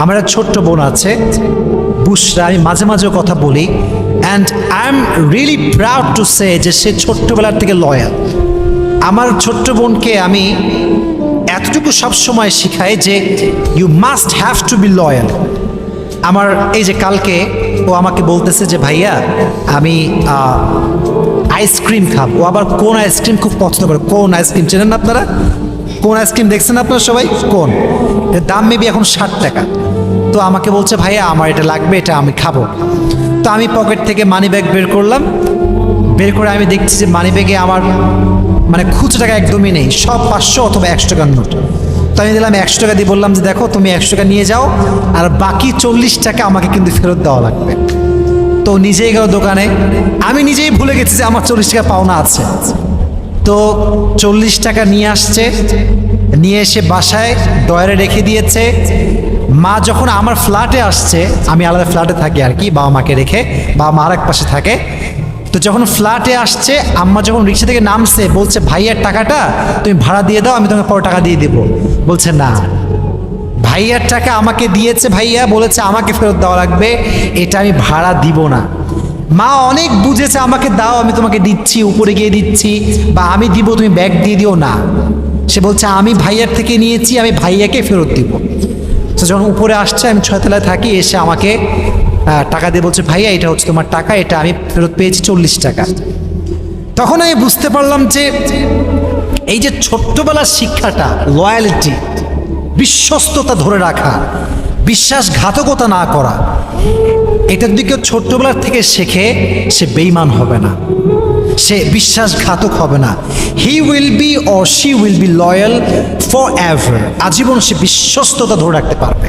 আমার এক ছোট্ট বোন আছে বুশরা, আমি মাঝে মাঝে কথা বলি, and I am really proud to say যে সে ছোট্টবেলার থেকে লয়াল। আমার ছোট্ট বোনকে আমি এতটুকু সবসময় শিখাই যে you must have to be loyal. আমার এই যে কালকে ও আমাকে বলতেছে যে ভাইয়া আমি আইসক্রিম খাবো। ও আবার কোন আইসক্রিম খুব পছন্দ করে। কোন আইসক্রিম চেনেন না আপনারা? কোন আইসক্রিম দেখছেন আপনারা সবাই? কোন, এর দাম মেবি এখন 60 টাকা। তো আমাকে বলছে ভাইয়া আমার এটা লাগবে, এটা আমি খাবো। তো আমি পকেট থেকে মানি ব্যাগ বের করলাম, বের করে আমি দেখছি যে মানি ব্যাগে আমার মানে খুচরো টাকা একদমই নেই, সব 500 অথবা 100 টাকার নোট। তো আমি দিলাম 100 টাকা দিয়ে, বললাম যে দেখো তুমি 100 টাকা নিয়ে যাও, আর বাকি 40 টাকা আমাকে কিন্তু ফেরত দেওয়া লাগবে। তো নিজেই গেল দোকানে, আমি নিজেই ভুলে গেছি যে আমার 40 টাকা পাওনা আছে। তো 40 টাকা নিয়ে আসছে, নিয়ে এসে বাসায় ডয়ারে রেখে দিয়েছে। মা যখন আমার ফ্ল্যাটে আসছে, আমি আলাদা ফ্ল্যাটে থাকি আর কি, বাবা মাকে রেখে, বাবা মা আর এক পাশে থাকে। তো যখন ফ্ল্যাটে আসছে, আম্মা যখন রিক্সা থেকে নামছে বলছে ভাইয়ার টাকাটা তুমি ভাড়া দিয়ে দাও, আমি তোমাকে পরে টাকা দিয়ে দেবো। বলছে না, ভাইয়ার টাকা আমাকে দিয়েছে, ভাইয়া বলেছে আমাকে ফেরত দেওয়া লাগবে, এটা আমি ভাড়া দিব না। মা অনেক বুঝেছে আমাকে দাও, আমি তোমাকে দিচ্ছি, উপরে গিয়ে দিচ্ছি, বা আমি দিব তুমি ব্যাগ দিয়ে দিও না। সে বলছে আমি ভাইয়ার থেকে নিয়েছি, আমি ভাইয়াকে ফেরত দিব। তো যখন উপরে আসছে, আমি 6 তলায় থাকি, এসে আমাকে টাকা দিয়ে বলছে ভাইয়া এটা হচ্ছে তোমার টাকা, এটা আমি ফেরত পেয়েছি 40 টাকা। তখন আমি বুঝতে পারলাম যে এই যে ছোট্টবেলার শিক্ষাটা, লয়ালিটি, বিশ্বস্ততা ধরে রাখা, বিশ্বাসঘাতকতা না করা, এটা যদি কেউ ছোট্টবেলার থেকে শেখে, সে বেঈমান হবে না, সে বিশ্বাসঘাতক হবে না। He will be or she will be loyal for ever. আজীবন সে বিশ্বস্ততা ধরে রাখতে পারবে।